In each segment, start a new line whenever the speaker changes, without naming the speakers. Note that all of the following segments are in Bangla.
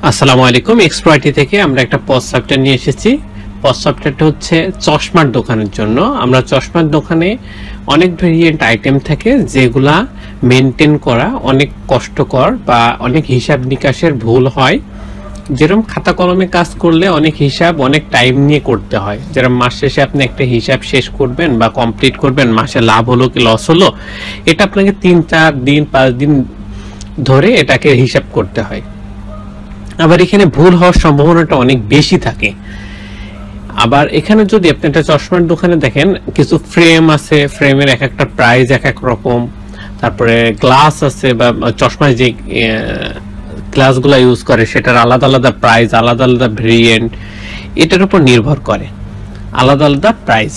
আসসালামু আলাইকুম। এক্সপ্লয়েটি থেকে আমরা একটা পজ সফটওয়্যার নিয়ে এসেছি। পজ সফটওয়্যারটা হচ্ছে চশমার দোকানের জন্য। আমরা চশমার দোকানে অনেক ভেরিয়েন্ট আইটেম থাকে যেগুলা মেনটেন করা অনেক কষ্টকর বা অনেক হিসাব নিকাশের ভুল হয়। যেরকম খাতা কলমে কাজ করলে অনেক হিসাব অনেক টাইম নিয়ে করতে হয়, যেরকম মাস শেষে আপনি একটা হিসাব শেষ করবেন বা কমপ্লিট করবেন, মাসে লাভ হলো কি লস হলো, এটা আপনাকে 3-4 দিন 5 দিন ধরে এটাকে হিসাব করতে হয়। আবার এখানে ভুল হওয়ার সম্ভাবনাটা অনেক বেশি থাকে। আবার এখানে যদি আপনি একটা চশমার দোকানে দেখেন, কিছু ফ্রেম আছে, ফ্রেমের এক একটা প্রাইস এক এক রকম, তারপরে গ্লাস আছে বা চশমায় যে গ্লাসগুলো ইউজ করে সেটার আলাদা আলাদা প্রাইস, আলাদা আলাদা ভেরিয়েন্ট, এটার উপর নির্ভর করে আলাদা আলাদা প্রাইস।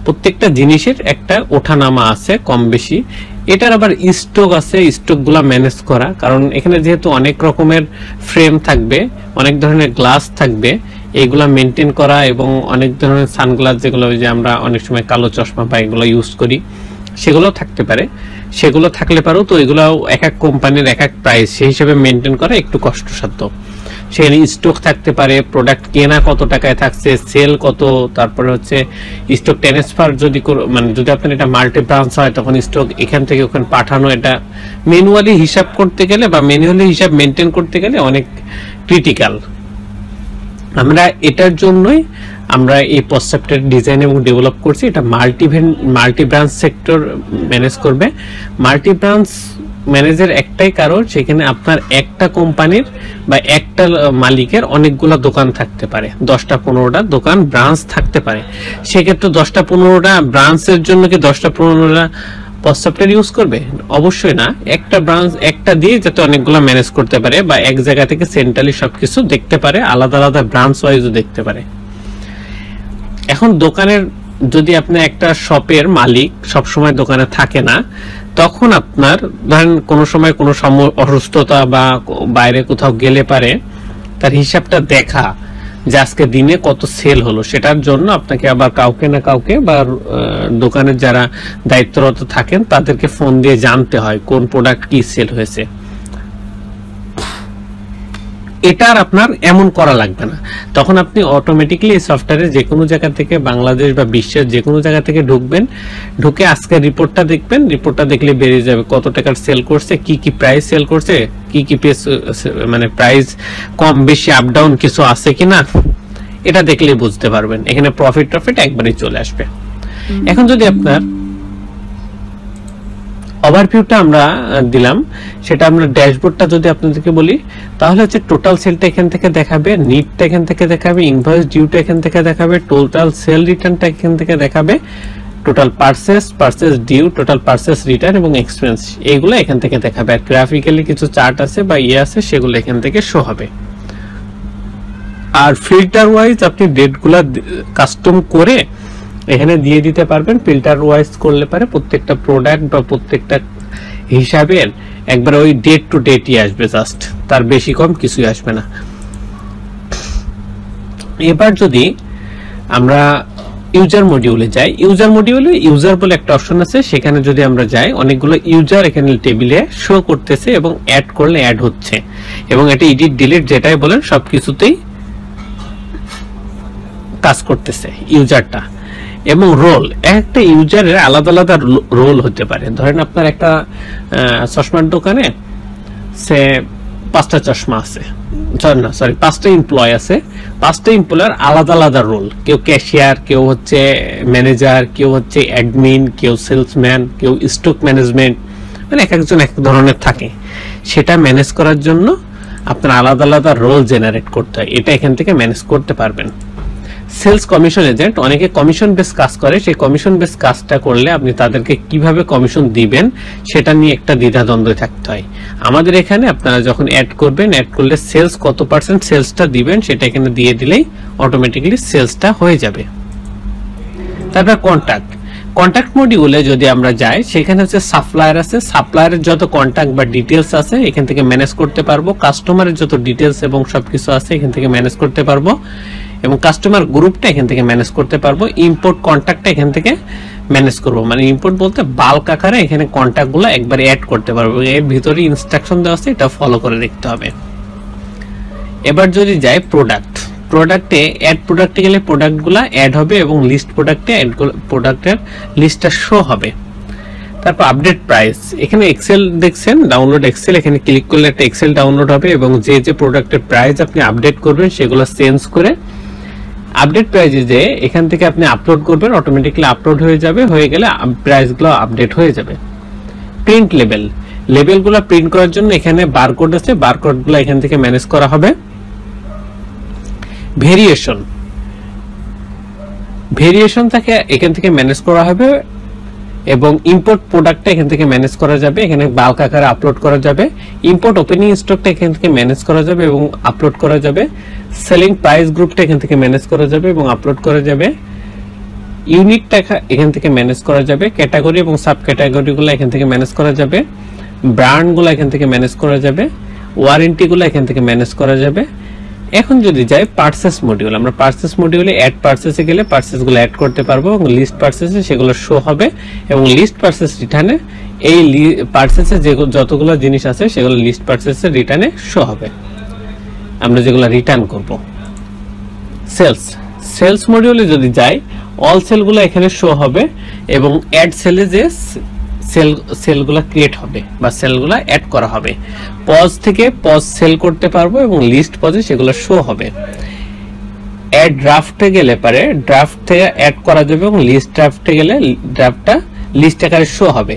প্রত্যেকটা জিনিসের একটা ওঠানামা আছে কম বেশি। এটার আবার স্টক আছে, স্টকগুলা ম্যানেজ করা, কারণ এখানে যেহেতু অনেক রকমের ফ্রেম থাকবে, অনেক ধরনের গ্লাস থাকবে, এইগুলা মেনটেন করা এবং অনেক ধরনের সানগ্লাস যেগুলো যে আমরা অনেক সময় কালো চশমা বা এগুলো ইউজ করি সেগুলো থাকতে পারে। সেগুলো থাকলে পারেও তো এগুলাও এক এক কোম্পানির এক এক প্রাইস, সেই হিসেবে মেনটেন করা একটু কষ্টসাধ্য। সেখানে স্টক থাকতে পারে, প্রোডাক্ট কেনা কত টাকায় থাকছে, সেল কত, তারপরে হচ্ছে স্টক ট্রান্সফার যদি মানে যদি আপনার এটা মাল্টি ব্রাঞ্চ হয় তখন স্টক এখান থেকে ওখানে পাঠানো, এটা ম্যানুয়ালি হিসাব করতে গেলে বা ম্যানুয়ালি হিসাব মেনটেন করতে গেলে অনেক ক্রিটিক্যাল। আমরা এটার জন্যই আমরা এই পজ সফটওয়্যার ডিজাইন এবং ডেভেলপ করছি। এটা মাল্টি ব্রাঞ্চ সেক্টর ম্যানেজ করবে। মাল্টি ব্রাঞ্চ ম্যানেজের একটাই কারণ, সেখানে আপনার একটা কোম্পানির বা একটা মালিকের অনেকগুলো দোকান থাকতে পারে, 10টা-15টা দোকান ব্রাঞ্চ থাকতে পারে। সেক্ষেত্রে 10টা-15টা ব্রাঞ্চের জন্য কি 10টা-15টা পজ সফটওয়্যার ইউজ করবে? অবশ্যই না। একটা ব্রাঞ্চ একটা দিয়ে যাতে অনেকগুলো ম্যানেজ করতে পারে বা এক জায়গা থেকে সেন্ট্রালি সবকিছু দেখতে পারে, আলাদা আলাদা ব্রাঞ্চ ওয়াইজও দেখতে পারে। এখন দোকানের যদি আপনি একটা শপের মালিক সবসময় দোকানে থাকে না, তখন আপনার ধরেন কোনো সময় কোনো অসুস্থতা বা বাইরে কোথাও গেলে পারে তার হিসাবটা দেখা যে আজকে দিনে কত সেল হলো, সেটার জন্য আপনাকে আবার কাউকে না কাউকে বা দোকানের যারা দায়িত্বরত থাকেন তাদেরকে ফোন দিয়ে জানতে হয় কোন প্রোডাক্ট কি সেল হয়েছে। এটা আর আপনার এমন করা লাগবে না। তখন আপনি অটোমেটিক্যালি এই সফটওয়্যারে যে কোনো জায়গা থেকে, বাংলাদেশ বা বিশ্বের যে কোনো জায়গা থেকে ঢুকবেন, ঢুকে আজকের রিপোর্টটা দেখবেন, রিপোর্টটা দেখলে বেরিয়ে যাবে কত টাকার সেল করছে, কি কি প্রাইস সেল করছে, কি কি মানে প্রাইস কম বেশি আপ ডাউন কিছু আছে কিনা, এটা দেখলেই বুঝতে পারবেন। এখানে প্রফিট একবারই চলে আসবে। এখন যদি আপনার ওভারভিউটা আমরা দিলাম, সেটা আমরা ড্যাশবোর্ডটা যদি আপনাদেরকে বলি, তাহলে হচ্ছে টোটাল সেলটা এখান থেকে দেখাবে, নিটটা এখান থেকে দেখাবে, ইনভয়েস ডিউটা এখান থেকে দেখাবে, টোটাল সেল রিটার্নটা এখান থেকে দেখাবে, total purchase due, total purchase return এবং এক্সপেন্স, এইগুলো এখান থেকে দেখাবে। আর গ্রাফিক্যালি কিছু চার্ট আছে বা আছে, সেগুলো এখান থেকে শো হবে। আর ফিল্টার ওয়াইজ আপনি ডেটগুলা কাস্টম করে এখানে দিয়ে দিতে পারবেন। ফিল্টার ওয়াইজ করলে পারে প্রত্যেকটা প্রোডাক্ট বা প্রত্যেকটা হিসাবের একবার ওই ডেট টু ডেটই আসবে, জাস্ট তার বেশি কম কিছুই আসবে না। এবার যদি আমরা ইউজার মডিউলে যাই, ইউজার মডিউলে ইউজার বলে একটা অপশন আছে, সেখানে যদি আমরা যাই অনেকগুলো ইউজার এখানে টেবিলে শো করতেছে এবং অ্যাড করলে অ্যাড হচ্ছে, এবং এটা এডিট ডিলিট যেটাই বলেন সবকিছুতেই কাজ করতেছে ইউজারটা। এবং রোল, একটা ইউজারের আলাদা আলাদা রোল হতে পারে। ধরেন আপনার একটা চশমার দোকানে সে 5টা চশমা আছে, 5টা এমপ্লয় আছে, 5টা এমপ্লয়ের আলাদা আলাদা রোল। কেউ ক্যাশিয়ার, কেউ হচ্ছে ম্যানেজার, কেউ হচ্ছে অ্যাডমিন, কেউ সেলসম্যান, কেউ স্টক ম্যানেজমেন্ট, মানে এক একজন এক ধরনের থাকে। সেটা ম্যানেজ করার জন্য আপনার আলাদা আলাদা রোল জেনারেট করতে হয়, এটা এখান থেকে ম্যানেজ করতে পারবেন। সেলস কমিশন এজেন্ট, অনেকে কমিশন বেস কাজ করে, সেই কমিশন বেস কাজটা করলে আপনি তাদেরকে কিভাবে কমিশন দিবেন সেটা নিয়ে একটা দ্বিধাদ্বন্দ্বে থাকতে হয়। আমাদের এখানে আপনারা যখন অ্যাড করবেন, অ্যাড করলে সেলস কত পার্সেন্ট সেলসটা দিবেন সেটা এখানে দিয়ে দিলেই অটোমেটিক্যালি সেলসটা হয়ে যাবে। তারপর কন্ট্যাক্ট মডিউলে যদি আমরা যাই, সেখানে হচ্ছে সাপ্লায়ার আছে, সাপ্লায়ারের যত কন্ট্যাক্ট বা ডিটেলস আছে এখান থেকে ম্যানেজ করতে পারবো, কাস্টমারের যত ডিটেলস এবং সবকিছু আছে এখান থেকে ম্যানেজ করতে পারবো, এবং কাস্টমার গ্রুপটা এখান থেকে ম্যানেজ করতে পারবো। ইম্পোর্ট কন্ট্যাক্টটা এখান থেকে ম্যানেজ করবো, মানে ইম্পোর্ট বলতে বাল্ক আকারে এখানে কন্ট্যাক্টগুলো একবার অ্যাড করতে পারবো। এর ভিতরে ইনস্ট্রাকশন দেওয়া আছে, এটা ফলো করে দেখতে হবে। এবার যদি যাই প্রোডাক্টে অ্যাড প্রোডাক্টে গেলে প্রোডাক্টগুলো অ্যাড হবে এবং লিস্ট প্রোডাক্টে প্রোডাক্টের লিস্টটা শো হবে। তারপর আপডেট প্রাইস, এখানে এক্সেল দেখছেন, ডাউনলোড এক্সেল, এখানে ক্লিক করলে একটা এক্সেল ডাউনলোড হবে এবং যে যে প্রোডাক্টের প্রাইস আপনি আপডেট করবেন সেগুলো চেঞ্জ করে আপডেট প্রাইসে যে এখান থেকে আপনি আপলোড করবেন, অটোমেটিক্যালি আপলোড হয়ে যাবে, হয়ে গেলে প্রাইসগুলো আপডেট হয়ে যাবে। প্রিন্ট লেবেলগুলো প্রিন্ট করার জন্য এখানে বারকোড আছে, বারকোডগুলো এখান থেকে ম্যানেজ করা হবে। ভেরিয়েশন থাকে এখান থেকে ম্যানেজ করা হবে এবং ইম্পোর্ট প্রোডাক্টটা এখান থেকে ম্যানেজ করা যাবে, এখানে বাল্ক আকারে আপলোড করা যাবে। ইম্পোর্ট ওপেনিং স্টকটা এখান থেকে ম্যানেজ করা যাবে এবং আপলোড করা যাবে। সেলিং প্রাইস গ্রুপটা এখান থেকে ম্যানেজ করা যাবে এবং আপলোড করা যাবে। ইউনিটটা এখান থেকে ম্যানেজ করা যাবে। ক্যাটাগরি এবং সাব ক্যাটাগরিগুলো এখান থেকে ম্যানেজ করা যাবে। ব্র্যান্ডগুলো এখান থেকে ম্যানেজ করা যাবে। ওয়ারেন্টিগুলো এখান থেকে ম্যানেজ করা যাবে। এখন যদি যাই পারচেস মডিউল, আমরা পারচেস মডিউলে অ্যাড পারচেসে গেলে পারচেসগুলো অ্যাড করতে পারবো এবং লিস্ট পারচেসে সেগুলো শো হবে এবং লিস্ট পারচেস রিটার্নে এই পারচেসে যে যতগুলো জিনিস আছে সেগুলো লিস্ট পারচেসে রিটার্নে শো হবে, আমরা যেগুলো রিটার্ন করব। সেলস মডিউলে যদি যাই অল সেলগুলো এখানে শো হবে এবং অ্যাড সেলে যে সেলগুলো ক্রিয়েট হবে বা সেলগুলো অ্যাড করা হবে। পজ থেকে পজ সেল করতে পারবো এবং লিস্ট পজে সেগুলো শো হবে। অ্যাড ড্রাফটে গেলে পারে ড্রাফট থেকে অ্যাড করা যাবে এবং লিস্ট ড্রাফটে গেলে ড্রাফটটা লিস্ট আকারে শো হবে।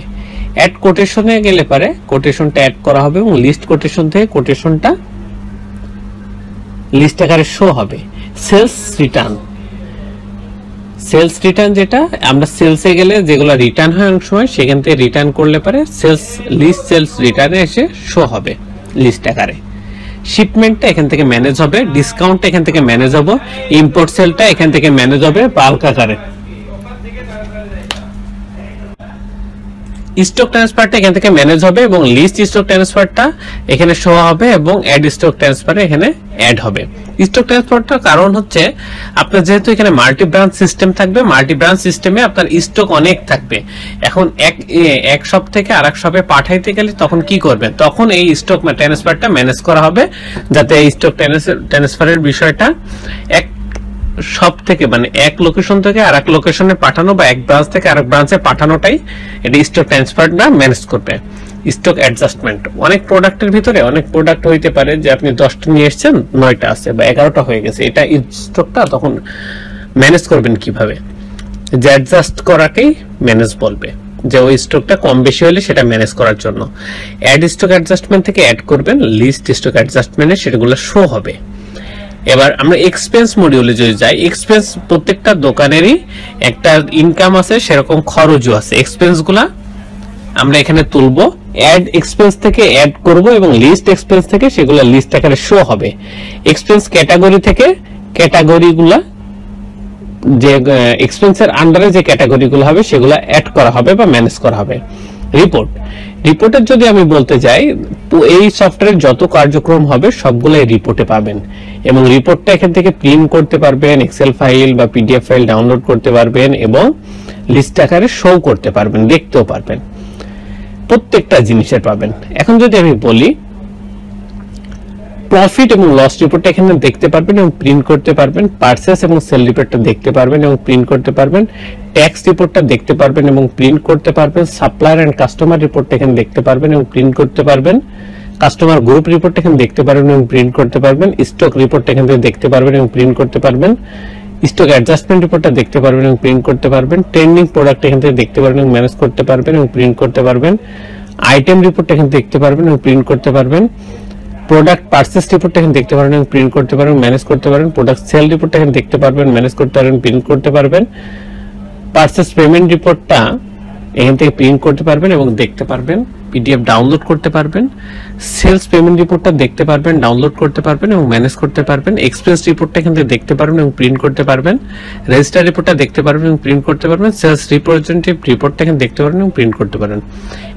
অ্যাড কোটেশনে গেলে পারে কোটেশনটা অ্যাড করা হবে এবং লিস্ট কোটেশন থেকে কোটেশনটা লিস্ট আকারে শো হবে। সেলস রিটার্ন যেটা আমরা সেলসে গেলে যেগুলো রিটার্ন হয় অনেক সময় সেখান থেকে রিটার্ন করলে পারে সেলস রিটার্নে এসে শো হবে লিস্ট আকারে। শিপমেন্টটা এখান থেকে ম্যানেজ হবে, ডিসকাউন্টটা এখান থেকে ম্যানেজ হবে, ইম্পোর্ট সেলটা এখান থেকে ম্যানেজ হবে বাল্ক আকারে। স্টক ট্রান্সফারটা এখান থেকে ম্যানেজ হবে এবং লিস্ট স্টক ট্রান্সফারটা এখানে শো হবে এবং অ্যাড স্টক ট্রান্সফার এখানে অ্যাড হবে। স্টক ট্রান্সফারটার কারণ হচ্ছে আপনার যেহেতু এখানে মাল্টি ব্রাঞ্চ সিস্টেম থাকবে, মাল্টি ব্রাঞ্চ সিস্টেমে আপনার স্টক অনেক থাকবে। এখন এক শপ থেকে আরেক শপে পাঠাইতে গেলে তখন কি করবেন, তখন এই স্টক ট্রান্সফারটা ম্যানেজ করা হবে যাতে এই স্টক ট্রান্সফারের বিষয়টা এক সব থেকে মানে এক লোকেশন থেকে আরেক লোকেশনে পাঠানো বা এক ব্রাঞ্চ থেকে আরেক ব্রাঞ্চে পাঠানোটাই এটা স্টক ট্রান্সফারটা ম্যানেজ করবে। স্টক অ্যাডজাস্টমেন্ট, অনেক প্রোডাক্টের ভিতরে অনেক প্রোডাক্ট হইতে পারে যে আপনি 10টা নিয়ে এসেছেন, 9টা আছে বা 11টা হয়ে গেছে, এটা স্টকটা তখন ম্যানেজ করবেন কিভাবে, যে অ্যাডজাস্ট করাকেই ম্যানেজ বলবে, যে ওই স্টকটা কম বেশি হলে সেটা ম্যানেজ করার জন্য। অ্যাড স্টক অ্যাডজাস্টমেন্ট থেকে অ্যাড করবেন, লিস্ট স্টক অ্যাডজাস্টমেন্টে সেগুলো শো হবে। এবার আমরা এক্সপেন্স মডিউলে যদি যাই, এক্সপেন্স প্রত্যেকটা দোকানেরই একটা ইনকাম আছে, সেরকম খরচও আছে। এক্সপেন্সগুলা আমরা এখানে তুলবো, অ্যাড এক্সপেন্স থেকে অ্যাড করব এবং লিস্ট এক্সপেন্স থেকে সেগুলো লিস্ট আকারে শো হবে। এক্সপেন্স ক্যাটাগরি থেকে ক্যাটাগরিগুলা যে এক্সপেন্সের আন্ডারে যে ক্যাটাগরিগুলো হবে সেগুলো অ্যাড করা হবে বা ম্যানেজ করা হবে। রিপোর্টের যদি আমি বলতে যাই, এই সফটওয়্যারের যত কার্যক্রম হবে সবগুলো এই রিপোর্টে পাবেন এবং রিপোর্টটা এখান থেকে প্রিন্ট করতে পারবেন, এক্সেল ফাইল বা পিডিএফ ফাইল ডাউনলোড করতে পারবেন এবং লিস্ট আকারে শো করতে পারবেন, দেখতেও পারবেন, প্রত্যেকটা জিনিসের পাবেন। এখন যদি আমি বলি প্রফিট এবং লস রিপোর্টটা এখানে দেখতে পারবেন এবং প্রিন্ট করতে পারবেন, পারচেস এবং সেল রিপোর্টটা দেখতে পারবেন এবং প্রিন্ট করতে পারবেন, ট্যাক্স রিপোর্টটা দেখতে পারবেন এবং প্রিন্ট করতে পারবেন, সাপ্লায়ার এন্ড কাস্টমার রিপোর্টটা এখানে দেখতে পারবেন এবং প্রিন্ট করতে পারবেন, কাস্টমার গ্রুপ রিপোর্টটা এখানে দেখতে পারবেন এবং প্রিন্ট করতে পারবেন, স্টক রিপোর্টটা এখান থেকে দেখতে পারবেন এবং প্রিন্ট করতে পারবেন, স্টক অ্যাডজাস্টমেন্ট রিপোর্টটা দেখতে পারবেন এবং প্রিন্ট করতে পারবেন, ট্রেন্ডিং প্রোডাক্ট এখান থেকে দেখতে পারবেন এবং ম্যানেজ করতে পারবেন এবং প্রিন্ট করতে পারবেন, আইটেম রিপোর্টটা এখানে দেখতে পারবেন এবং প্রিন্ট করতে পারবেন, প্রোডাক্ট পারচেস রিপোর্টটা এখানে দেখতে পারবেন এবং প্রিন্ট করতে পারবেন, ম্যানেজ করতে পারবেন, প্রোডাক্ট সেল রিপোর্টটা এখানে দেখতে পারবেন, ম্যানেজ করতে পারবেন, প্রিন্ট করতে পারবেন, পারচেস পেমেন্ট রিপোর্টটা এখান থেকে প্রিন্ট করতে পারবেন এবং দেখতে পারবেন, পিডিএফ ডাউনলোড করতে পারবেন, সেলস পেমেন্ট রিপোর্টটা দেখতে পারবেন, ডাউনলোড করতে পারবেন এবং ম্যানেজ করতে পারবেন, এক্সপেন্স রিপোর্টটা এখান থেকে দেখতে পারবেন এবং প্রিন্ট করতে পারবেন, রেজিস্টার রিপোর্টটা দেখতে পারবেন এবং প্রিন্ট করতে পারবেন, সেলস রিপ্রেজেন্টেটিভ রিপোর্টটা এখানে দেখতে পারবেন এবং প্রিন্ট করতে পারবেন।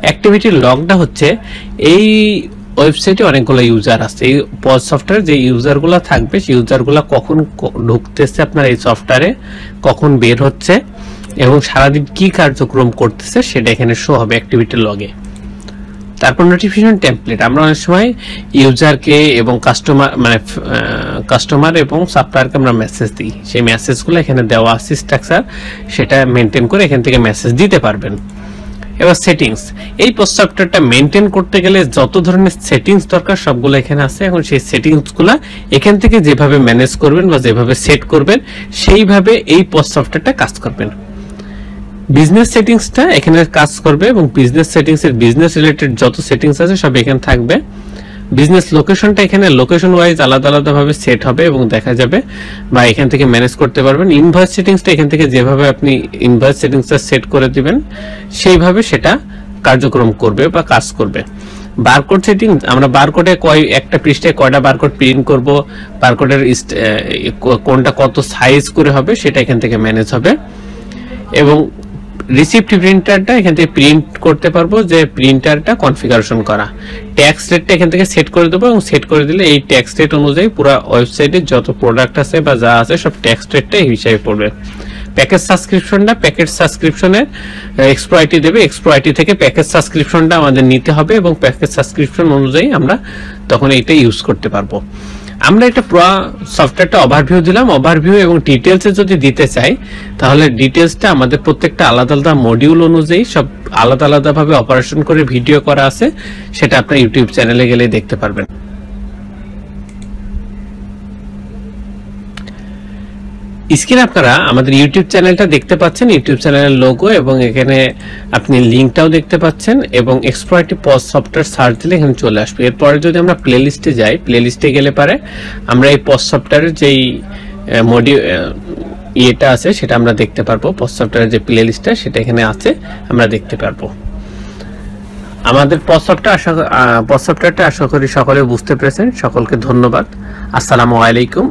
অ্যাক্টিভিটি লগটা হচ্ছে এই ওয়েবসাইটে অনেকগুলো ইউজার আছে, এই পজ সফটওয়্যার যে ইউজারগুলো থাকবে সেই ইউজারগুলো কখন ঢুকতেছে আপনার এই সফটওয়্যারে, কখন বের হচ্ছে এবং সারাদিন কি কার্যক্রম করতেছে সেটা এখানে শো হবে অ্যাক্টিভিটি লগে। তারপর নোটিফিকেশন টেমপ্লেট, আমরা অনেক সময় ইউজারকে এবং কাস্টমার এবং সাপ্লায়ারকে আমরা মেসেজ দিই, সেই মেসেজগুলো এখানে দেওয়া আছে স্ট্রাকচার, সেটা মেনটেন করে এখান থেকে মেসেজ দিতে পারবেন। এবার সেটিংস, এই পোস্ট সফটওয়্যারটা মেনটেন করতে গেলে যত ধরনের সেটিংস দরকার সবগুলো এখানে আছে। এখন সেই সেটিংসগুলো এখান থেকে যেভাবে ম্যানেজ করবেন বা যেভাবে সেট করবেন সেইভাবে এই পোস্ট সফটওয়্যারটা কাজ করবেন। বিজনেস সেটিংসটা এখানে কাজ করবে এবং বিজনেস সেটিংসের বিজনেস রিলেটেড যত সেটিংস আছে সব এখানে থাকবে। বিজনেস লোকেশনটা এখানে লোকেশন ওয়াইজ আলাদা আলাদা ভাবে সেট হবে এবং দেখা যাবে বা এখান থেকে ম্যানেজ করতে পারবেন। ইনভয়েস সেটিংসটা এখান থেকে যেভাবে আপনি ইনভয়েস সেটিংসটা সেট করে দিবেন সেইভাবে সেটা কার্যক্রম করবে বা কাজ করবে। বারকোড সেটিং, আমরা বারকোডে একটা পৃষ্ঠায় কয়টা বারকোড প্রিন্ট করব, বারকোডের কোনটা কত সাইজ করে হবে সেটা এখান থেকে ম্যানেজ হবে। এবং রিসিপ্ট প্রিন্টারটা এখান থেকে প্রিন্ট করতে পারবো, যে প্রিন্টারটা কনফিগারেশন করা। ট্যাক্স রেটটা এখান থেকে সেট করে দেবো এবং সেট করে দিলে এই ট্যাক্স রেট অনুযায়ী পুরো ওয়েবসাইটে যত প্রোডাক্ট আছে বা যা আছে সব ট্যাক্স রেটটা এই হিসাবে পড়বে। প্যাকেজ সাবস্ক্রিপশনটা, প্যাকেজ সাবস্ক্রিপশনের এক্সপ্রো আইটি দেবে, এক্সপ্রো আইটি থেকে প্যাকেজ সাবস্ক্রিপশনটা আমাদের নিতে হবে এবং প্যাকেজ সাবস্ক্রিপশন অনুযায়ী আমরা তখন এইটা ইউজ করতে পারবো। আমরা এটা পুরো সফটওয়্যারটা ওভারভিউ দিলাম। ওভারভিউ এবং ডিটেলসে যদি দিতে চাই তাহলে ডিটেলসটা আমাদের প্রত্যেকটা আলাদা আলাদা মডিউল অনুযায়ী সব আলাদা আলাদা ভাবে অপারেশন করে ভিডিও করা আছে, সেটা আপনার ইউটিউব চ্যানেলে গেলে দেখতে পারবেন। স্ক্রিনে আপনারা আমাদের ইউটিউব চ্যানেলটা দেখতে পাচ্ছেন, ইউটিউব চ্যানেলের লোগো এবং এখানে আপনি লিঙ্কটাও দেখতে পাচ্ছেন এবং Expro IT post software search দিলে এখানে চলে আসবে। এরপরে যদি আমরা প্লে লিস্টে যাই, প্লে লিস্টে গেলে পারে আমরা এই পোস্ট সফটওয়্যারের যেই ইয়েটা আছে সেটা আমরা দেখতে পারবো। পোস্ট সফটওয়্যারের যে প্লে লিস্টটা সেটা এখানে আছে, আমরা দেখতে পারবো। আমাদের পোস্ট সফটওয়্যারটা আশা করি সকলে বুঝতে পেরেছেন। সকলকে ধন্যবাদ। আসসালামু আলাইকুম।